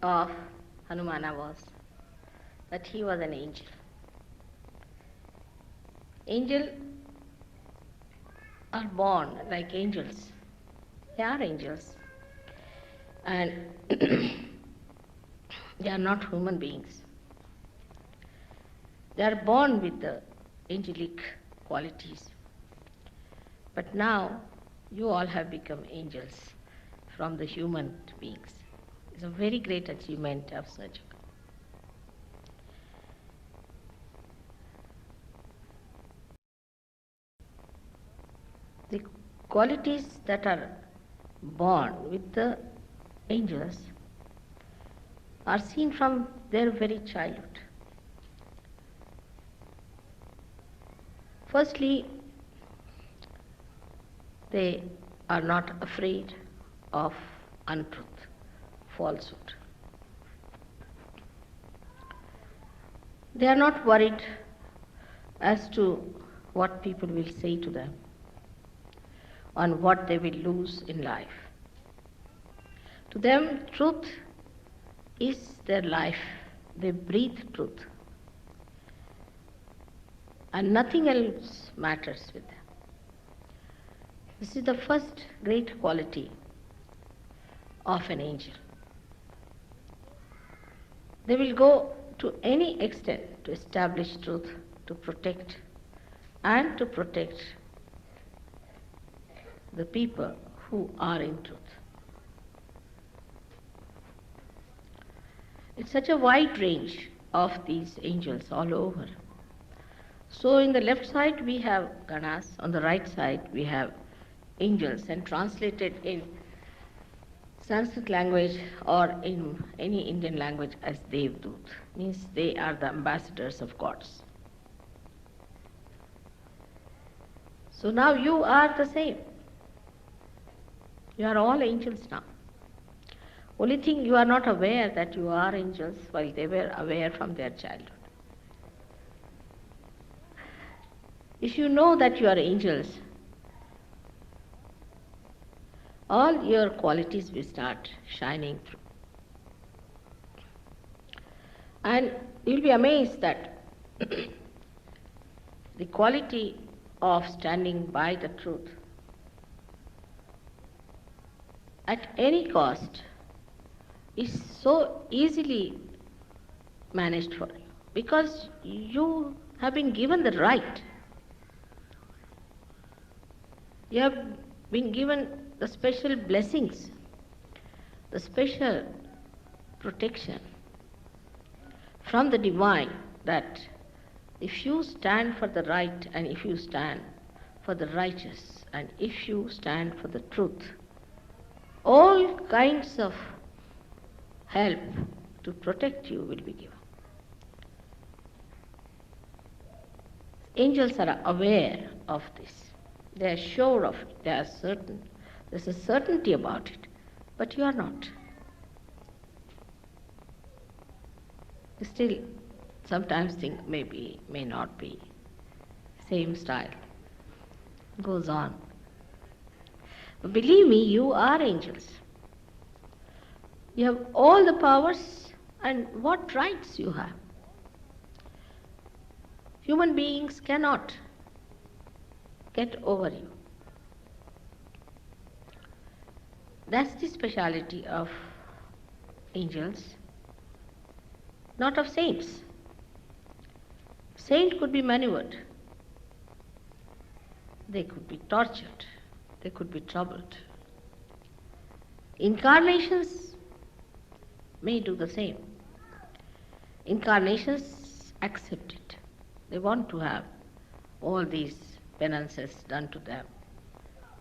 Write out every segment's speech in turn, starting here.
of Hanumana was that he was an angel. Angels are born like angels. They are angels. And they are not human beings. They are born with the angelic qualities. But now you all have become angels from the human beings. It's a very great achievement of such. The qualities that are born with the angels are seen from their very childhood. Firstly, they are not afraid of untruth, falsehood. They are not worried as to what people will say to them, on what they will lose in life. To them, truth is their life. They breathe truth. And nothing else matters with them. This is the first great quality of an angel. They will go to any extent to establish truth, to protect, and to protect the people who are in truth. It's such a wide range of these angels all over. So in the left side we have Ganas, on the right side we have angels, and translated in Sanskrit language or in any Indian language as Devdut, means they are the ambassadors of gods. So now you are the same. You are all angels now. Only thing, you are not aware that you are angels while they were aware from their childhood. If you know that you are angels, all your qualities will start shining through. And you'll be amazed that the quality of standing by the truth at any cost is so easily managed for you, because you have been given the right. You have been given the special blessings, the special protection from the divine, that if you stand for the right, and if you stand for the righteous, and if you stand for the truth, all kinds of help to protect you will be given. Angels are aware of this. They are sure of it. They are certain. There's a certainty about it. But you are not. You still sometimes think maybe, may not be. Same style. Goes on. But believe me, you are angels. You have all the powers, and what rights you have. Human beings cannot get over you. That's the speciality of angels, not of saints. Saint could be maneuvered. They could be tortured. They could be troubled. Incarnations may do the same. Incarnations accept it. They want to have all these penances done to them,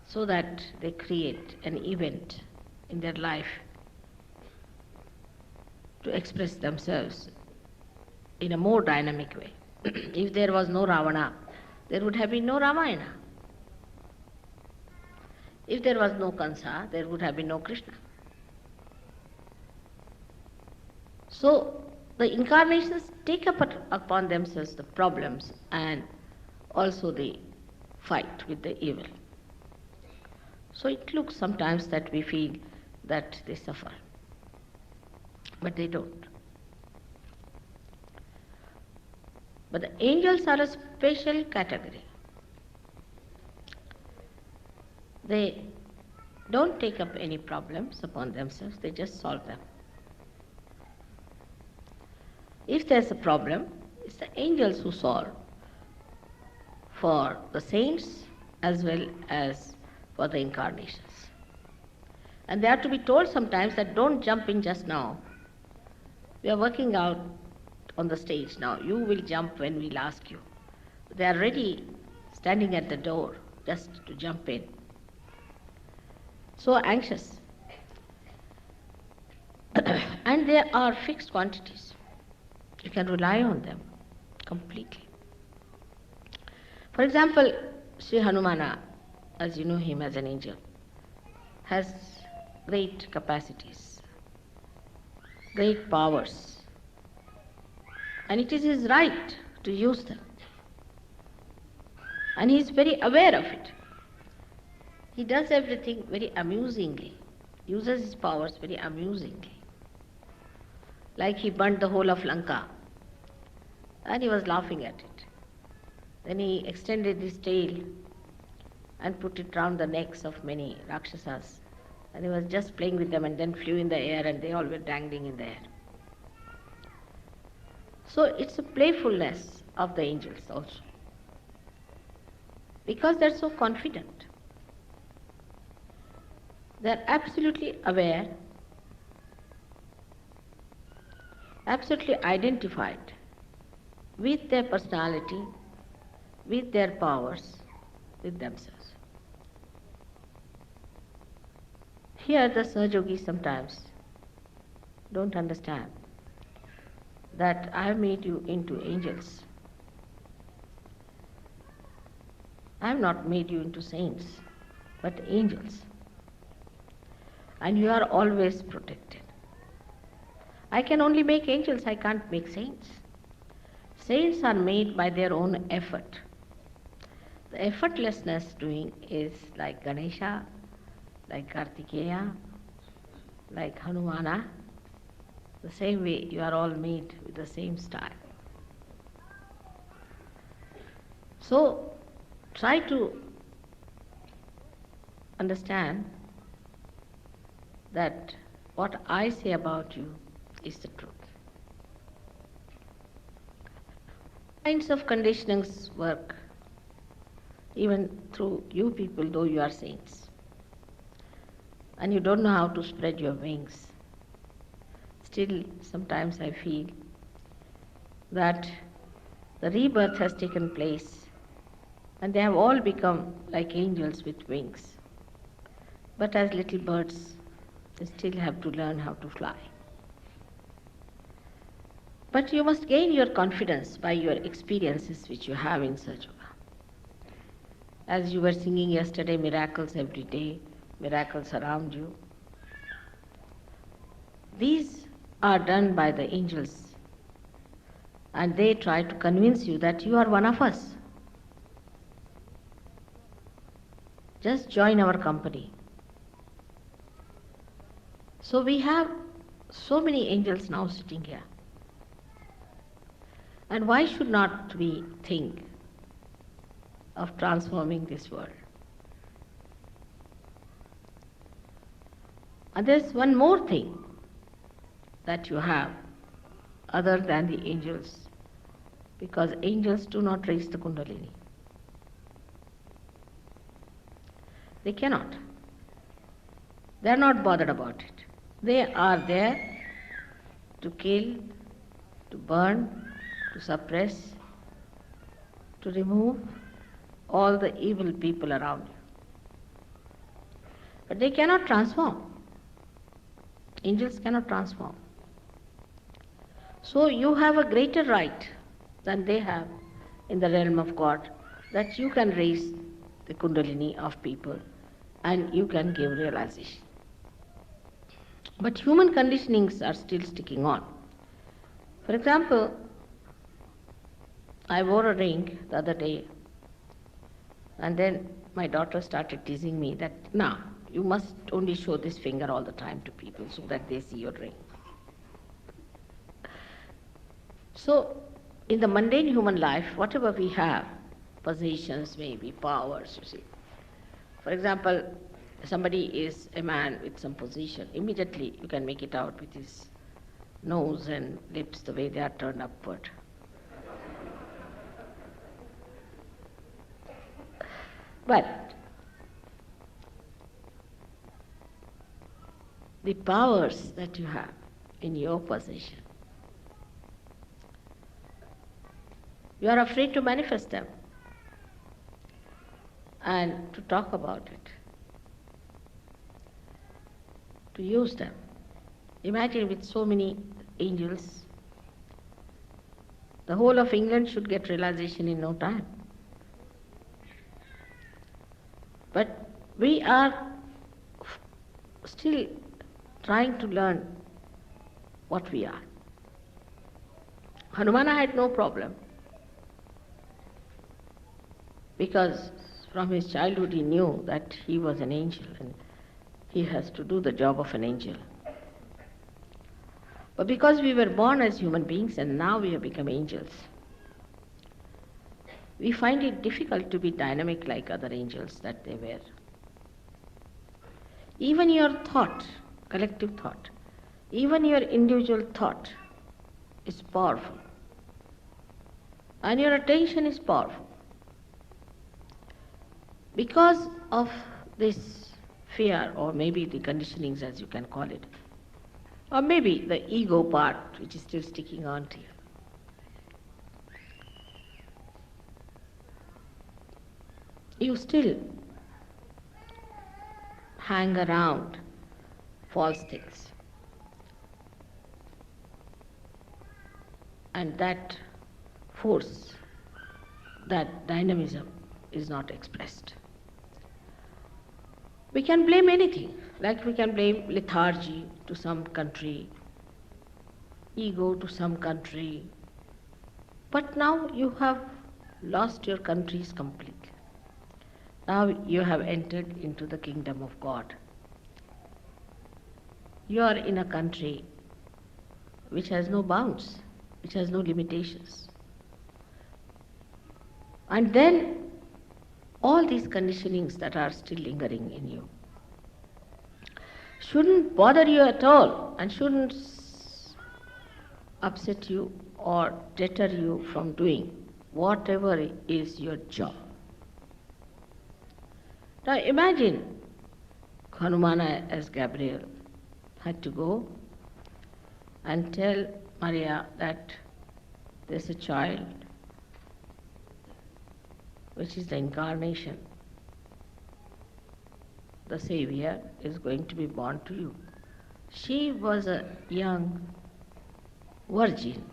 so that they create an event in their life to express themselves in a more dynamic way. If there was no Ravana, there would have been no Ramayana. If there was no Kansa, there would have been no Krishna. So the incarnations take upon themselves the problems and also the fight with the evil. So it looks sometimes that we feel that they suffer. but they don't. But the angels are a special category. They don't take up any problems upon themselves, they just solve them. If there's a problem, it's the angels who solve for the saints as well as for the incarnations. And they are to be told sometimes that don't jump in just now. We are working out on the stage now. You will jump when we'll ask you. They are ready, standing at the door, just to jump in. So anxious. And there are fixed quantities. You can rely on them completely. For example, Shri Hanumana, as you know him as an angel, has great capacities, great powers, and it is his right to use them. And he is very aware of it. He does everything very amusingly, uses his powers very amusingly. Like he burnt the whole of Lanka, and he was laughing at it. Then he extended his tail and put it round the necks of many Rakshasas, and he was just playing with them, and then flew in the air, and they all were dangling in the air. So it's a playfulness of the angels also, because they're so confident. They're absolutely aware, absolutely identified with their personality, with their powers, with themselves. Here the Sahajogis sometimes don't understand that I have made you into angels. I have not made you into saints, but angels. And you are always protected. I can only make angels, I can't make saints. Saints are made by their own effort. The effortlessness doing is like Ganesha, like Kartikeya, like Hanumana. The same way you are all made with the same style. So try to understand that what I say about you is the truth. Kinds of conditionings work even through you people, though you are saints. And you don't know how to spread your wings. Still, sometimes I feel that the rebirth has taken place and they have all become like angels with wings. But as little birds, they still have to learn how to fly. But you must gain your confidence by your experiences which you have in Sahaja. As you were singing yesterday, miracles every day, miracles around you. These are done by the angels, and they try to convince you that you are one of us. Just join our company. So we have so many angels now sitting here. And why should not we think of transforming this world? And there's one more thing that you have other than the angels, because angels do not raise the Kundalini. They cannot. They are not bothered about it. They are there to kill, to burn, to suppress, to remove all the evil people around you. But they cannot transform. Angels cannot transform. So you have a greater right than they have in the realm of God, that you can raise the Kundalini of people and you can give realization. But human conditionings are still sticking on. For example, I wore a ring the other day, and then my daughter started teasing me that, now, you must only show this finger all the time to people so that they see your ring. So, in the mundane human life, whatever we have, possessions, maybe powers, you see. For example, somebody is a man with some position, immediately you can make it out with his nose and lips the way they are turned upward. But the powers that you have in your possession, you are afraid to manifest them and to talk about it, to use them. Imagine with so many angels, the whole of England should get realization in no time. But we are still trying to learn what we are. Hanumana had no problem, because from his childhood he knew that he was an angel and he has to do the job of an angel. But because we were born as human beings and now we have become angels, we find it difficult to be dynamic like other angels that they were. Even your thought, collective thought, even your individual thought is powerful. And your attention is powerful. Because of this fear, or maybe the conditionings as you can call it, or maybe the ego part which is still sticking on to you, you still hang around false things. And that force, that dynamism is not expressed. We can blame anything, like we can blame lethargy to some country, ego to some country, but now you have lost your countries completely. Now you have entered into the kingdom of God. You are in a country which has no bounds, which has no limitations. And then all these conditionings that are still lingering in you shouldn't bother you at all and shouldn't upset you or deter you from doing whatever is your job. Now imagine Hanumana as Gabriel had to go and tell Maria that there's a child which is the incarnation. The Savior is going to be born to you. She was a young virgin.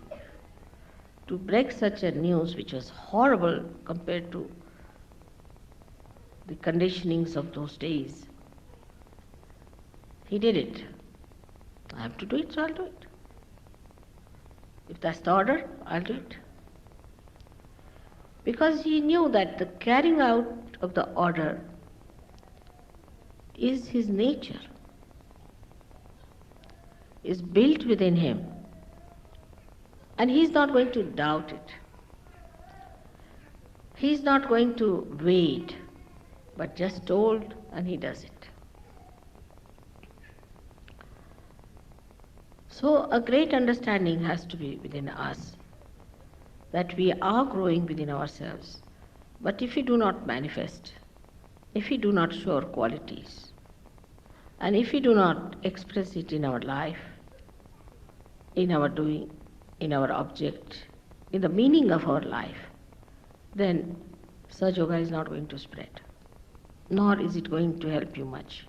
To break such a news, which was horrible compared to the conditionings of those days, he did it. I have to do it, so I'll do it. If that's the order, I'll do it. Because he knew that the carrying out of the order is his nature, is built within him, and he's not going to doubt it. He's not going to wait, but just told and he does it. So a great understanding has to be within us that we are growing within ourselves. But if we do not manifest, if we do not show our qualities, and if we do not express it in our life, in our doing, in our object, in the meaning of our life, then Sahaja Yoga is not going to spread, nor is it going to help you much.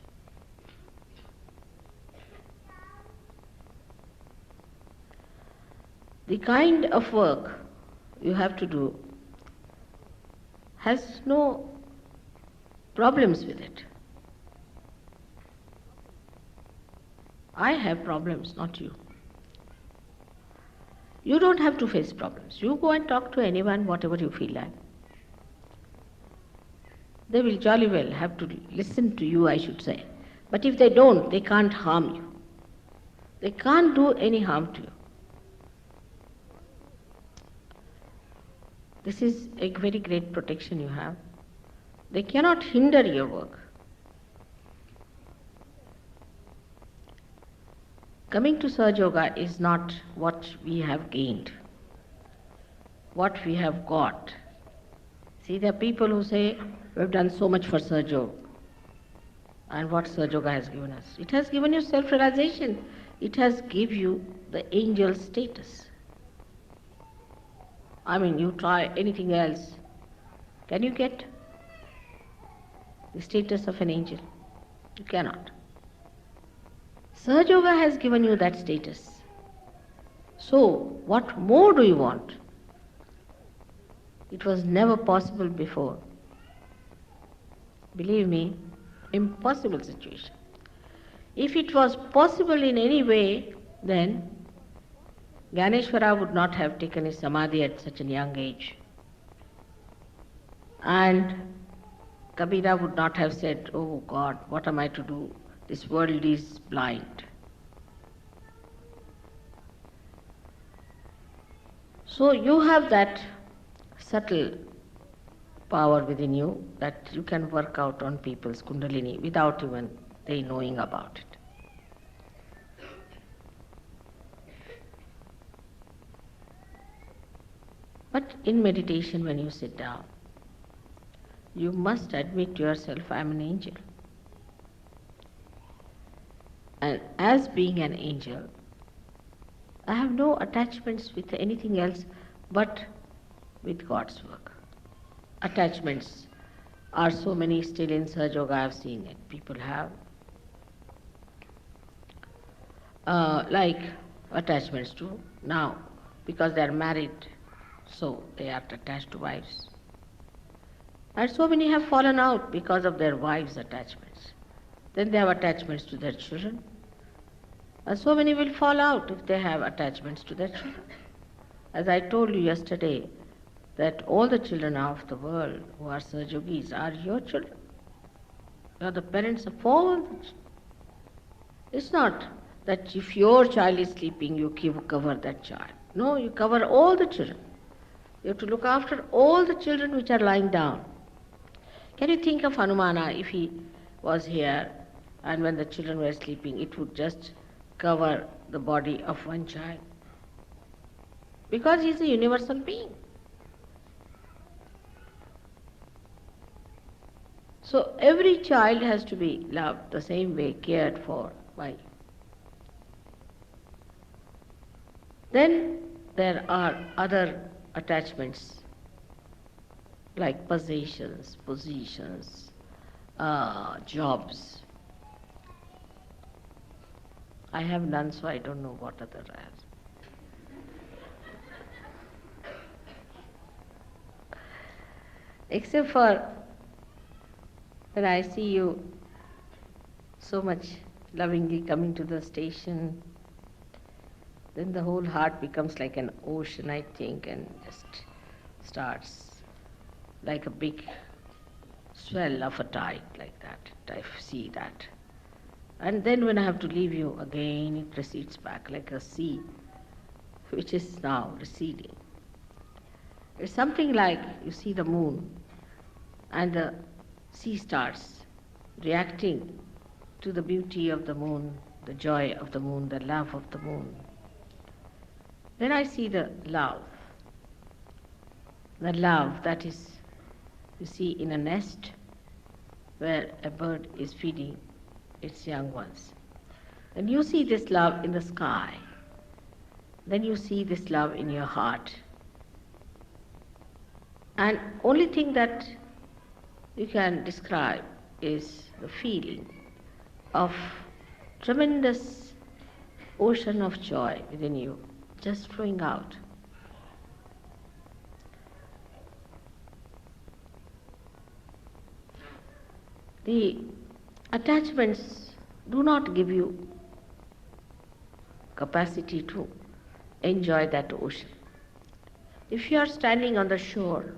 The kind of work you have to do has no problems with it. I have problems, not you. You don't have to face problems. You go and talk to anyone, whatever you feel like. They will jolly well have to listen to you, I should say. But if they don't, they can't harm you. They can't do any harm to you. This is a very great protection you have. They cannot hinder your work. Coming to Sahaja Yoga is not what we have gained, what we have got. See, there are people who say, we have done so much for Sahaja Yoga. And what Sahaja Yoga has given us? It has given you self-realization. It has given you the angel status. I mean, you try anything else. Can you get the status of an angel? You cannot. Sahaja Yoga has given you that status. So, what more do you want? It was never possible before. Believe me, impossible situation. If it was possible in any way, then Gyaneshwara would not have taken his samadhi at such a young age. And Kabira would not have said, oh God, what am I to do? This world is blind. So you have that subtle power within you that you can work out on people's kundalini without even they knowing about it. But in meditation, when you sit down, you must admit to yourself, I am an angel. And as being an angel, I have no attachments with anything else but with God's work. Attachments are so many still in Sahaja Yoga, I have seen it. People have like attachments to now, because they are married, so they are attached to wives. And so many have fallen out because of their wives' attachments. Then they have attachments to their children. And so many will fall out if they have attachments to their children. As I told you yesterday, that all the children of the world who are Sahaja Yogis are your children. You are the parents of all the children. It's not that if your child is sleeping, you cover that child. No, you cover all the children. You have to look after all the children which are lying down. Can you think of Hanumana if he was here and when the children were sleeping, it would just cover the body of one child? Because he is a universal being. So every child has to be loved the same way, cared for by you. Then there are other attachments like possessions, positions, jobs. I have none, so I don't know what other I have. Except for when I see you so much lovingly coming to the station, then the whole heart becomes like an ocean, I think, and just starts like a big swell of a tide like that. I see that. And then when I have to leave you again, it recedes back like a sea, which is now receding. It's something like you see the moon, and the sea starts reacting to the beauty of the moon, the joy of the moon, the love of the moon. Then I see the love that is, you see, in a nest where a bird is feeding its young ones. And you see this love in the sky. Then you see this love in your heart. And only thing that you can describe is the feeling of tremendous ocean of joy within you, just flowing out. The attachments do not give you capacity to enjoy that ocean. If you are standing on the shore,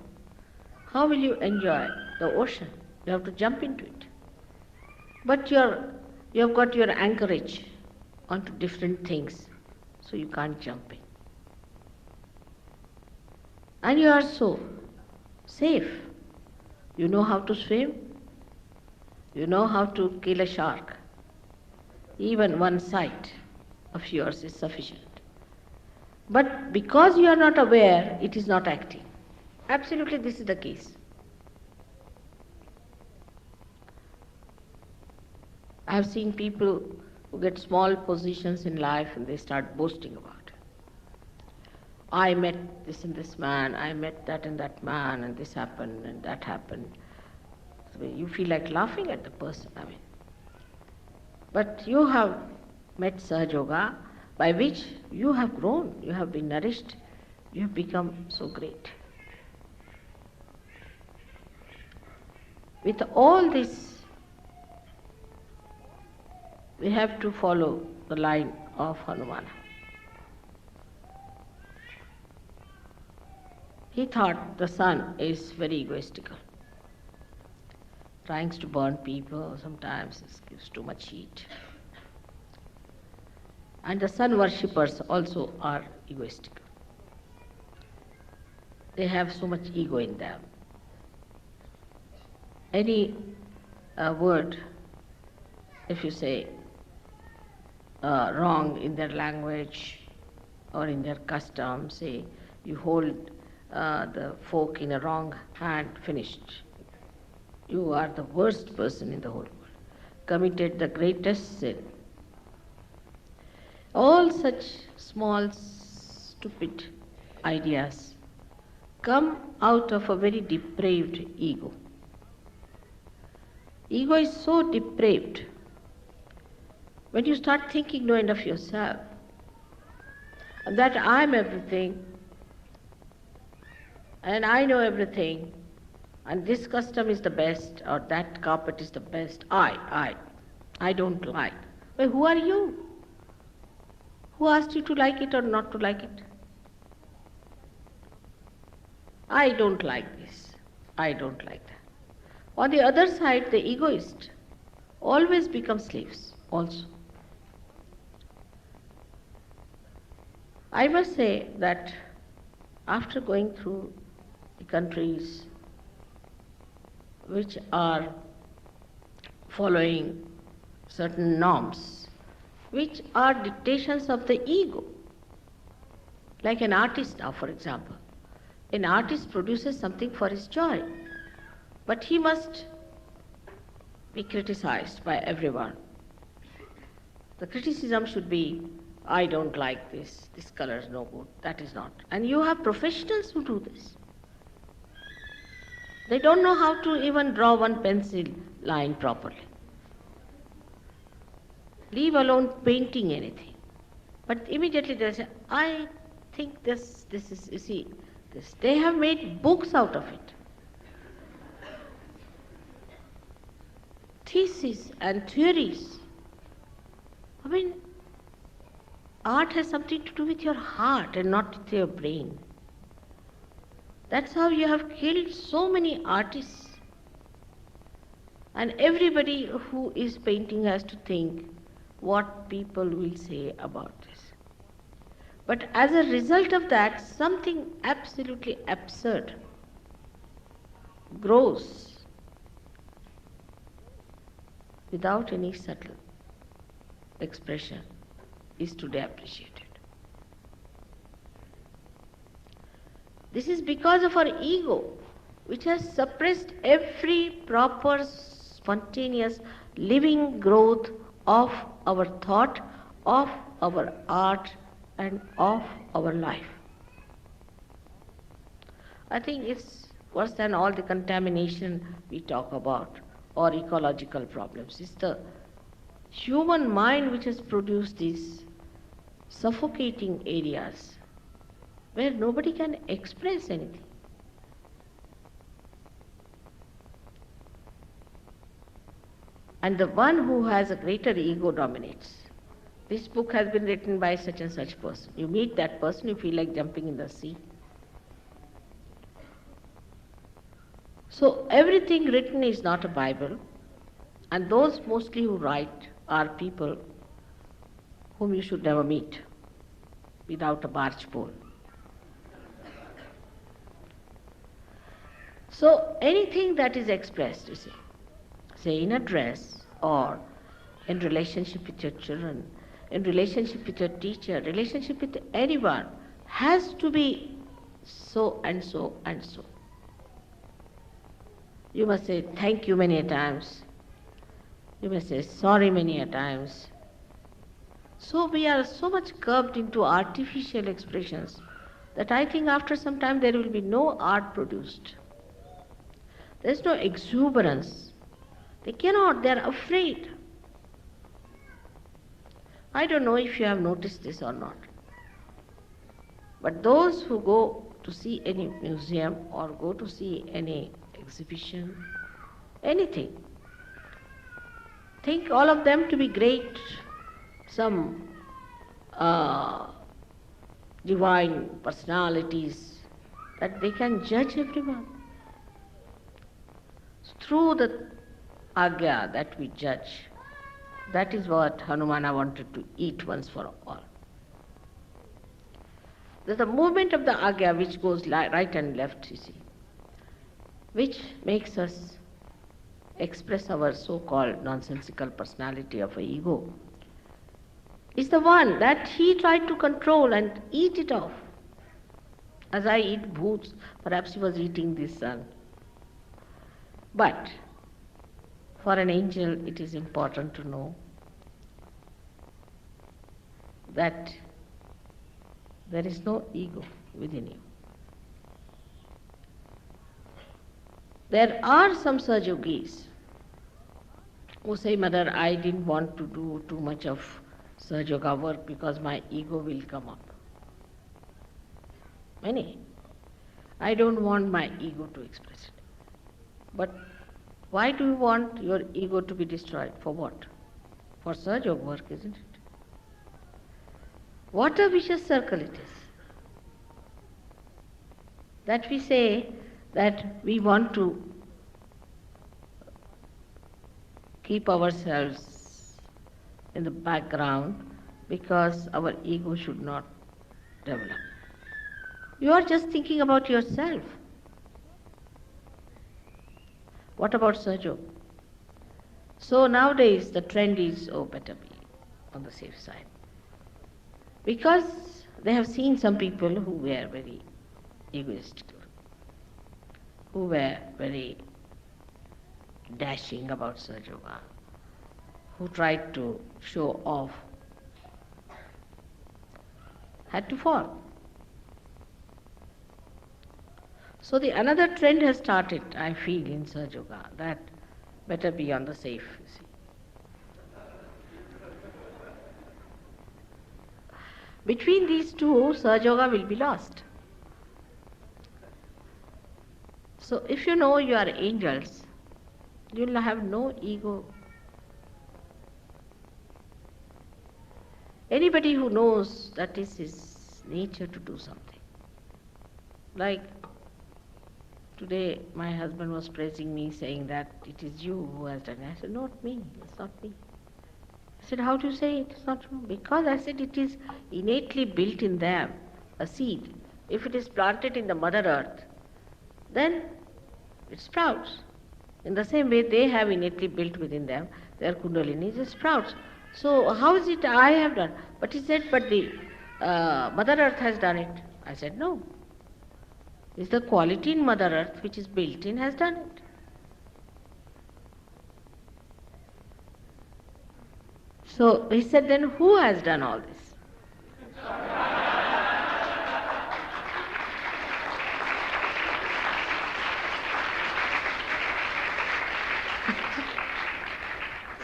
how will you enjoy the ocean? You have to jump into it. But you have got your anchorage onto different things, so you can't jump in. And you are so safe. You know how to swim, you know how to kill a shark. Even one sight of yours is sufficient. But because you are not aware, it is not acting. Absolutely, this is the case. I have seen people who get small positions in life and they start boasting about it. I met this and this man, I met that and that man, and this happened and that happened. So you feel like laughing at the person, But you have met Sahaja Yoga, by which you have grown, you have been nourished, you have become so great. With all this, we have to follow the line of Hanumana. He thought the sun is very egoistical, trying to burn people, sometimes it gives too much heat. And the sun worshippers also are egoistical. They have so much ego in them. Any word, if you say wrong in their language or in their custom, say you hold the fork in a wrong hand, finished. You are the worst person in the whole world, committed the greatest sin. All such small, stupid ideas come out of a very depraved ego. Ego is so depraved. When you start thinking no end of yourself, that I am everything, and I know everything, and this custom is the best, or that carpet is the best, I don't like. Well, who are you? Who asked you to like it or not to like it? I don't like this, I don't like that. On the other side, the egoist always becomes slaves also. I must say that after going through the countries which are following certain norms, which are dictations of the ego, like an artist now, for example. An artist produces something for his joy, but he must be criticized by everyone. The criticism should be, I don't like this color is no good, that is not. And you have professionals who do this. They don't know how to even draw one pencil line properly. Leave alone painting anything. But immediately they say, I think this is, you see, this. They have made books out of it. Theses and theories. I mean, art has something to do with your heart and not with your brain. That's how you have killed so many artists. And everybody who is painting has to think what people will say about this. But as a result of that, something absolutely absurd grows without any subtle expression is today appreciated. This is because of our ego, which has suppressed every proper, spontaneous, living growth of our thought, of our art, and of our life. I think it's worse than all the contamination we talk about or ecological problems. It's the human mind which has produced these suffocating areas where nobody can express anything. And the one who has a greater ego dominates. This book has been written by such and such person. You meet that person, you feel like jumping in the sea. So everything written is not a Bible, and those mostly who write are people whom you should never meet without a barge pole. So anything that is expressed, you see, say in a dress or in relationship with your children, in relationship with your teacher, relationship with anyone, has to be so and so and so. You must say thank you many a times. You must say sorry many a times. So we are so much curbed into artificial expressions that I think after some time there will be no art produced. There is no exuberance. They cannot, they are afraid. I don't know if you have noticed this or not. But those who go to see any museum or go to see any exhibition, anything, think all of them to be great, some divine personalities, that they can judge everyone. Through the agya that we judge, that is what Hanumana wanted to eat once for all. There's a movement of the agya which goes right and left, you see, which makes us express our so-called nonsensical personality of a ego. Is the one that he tried to control and eat it off. As I eat bhoots, perhaps he was eating this sun. But for an angel, it is important to know that there is no ego within you. There are some Sahaja-yogis who say, Mother, I didn't want to do too much of Sahaja-yoga work because my ego will come up. Many. I don't want my ego to express it. But why do you want your ego to be destroyed? For what? For Sahaja-yoga work, isn't it? What a vicious circle it is. That we say that we want to keep ourselves in the background because our ego should not develop. You are just thinking about yourself. What about Sahaja-yoga? So nowadays the trend is, oh, better be on the safe side. Because they have seen some people who were very egoistical, who were very dashing about Sahaja-yoga, who tried to show off, had to fall. So the another trend has started, I feel, in Sahaja-yoga, that better be on the safe, you see. Between these two, Sahaja-yoga will be lost. So if you know you are angels, you will have no ego. Anybody who knows that is his nature to do something. Like today my husband was praising me, saying that it is you who has done it. I said, not me, it's not me. I said, how do you say it? It's not true. Because I said it is innately built in them, a seed. If it is planted in the Mother Earth, then it sprouts. In the same way, they have innately built within them their kundalini, it sprouts. So how is it I have done? But he said, but the Mother Earth has done it. I said, no. It's the quality in Mother Earth which is built in has done it. So he said, then who has done all this?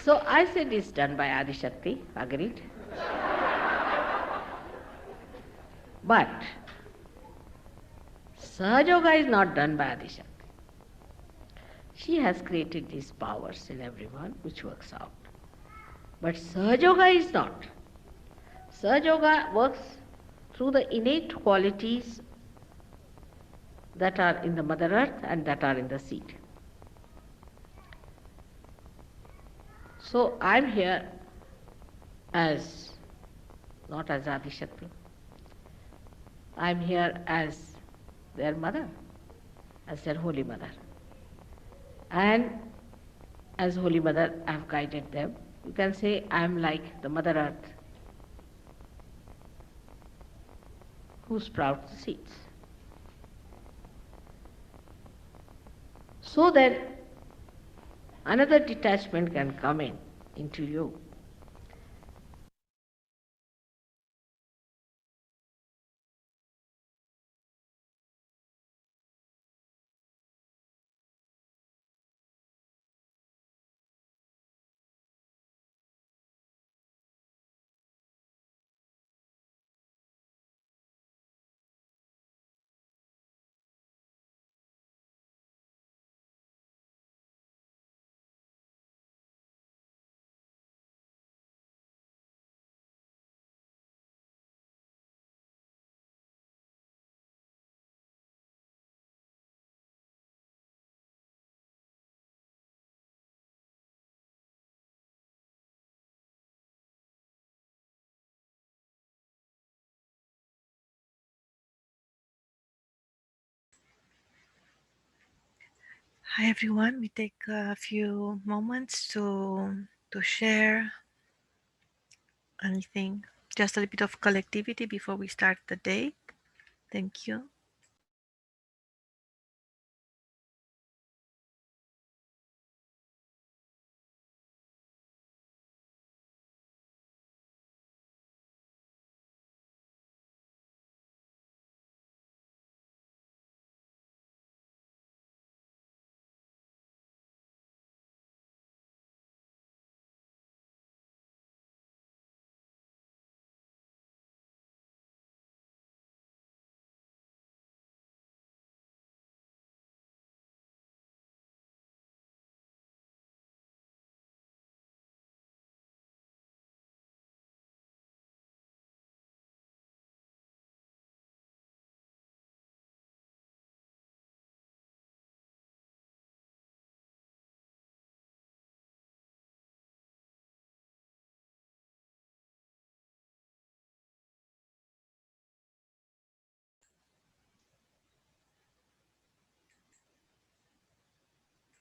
So I said, it's done by Adi Shakti, agreed. But Sahaja-yoga is not done by Adi Shakti. She has created these powers in everyone which works out. But Sahaja-yoga is not. Sahaja-yoga works through the innate qualities that are in the Mother Earth and that are in the seed. So I am here as, not as Adi Shakti. I am here as their mother, as their holy mother. And as Holy Mother, I have guided them. You can say, I am like the Mother Earth who sprouts the seeds. So that another detachment can come in into you. Hi everyone, we take a few moments to share anything, just a little bit of collectivity before we start the day. Thank you.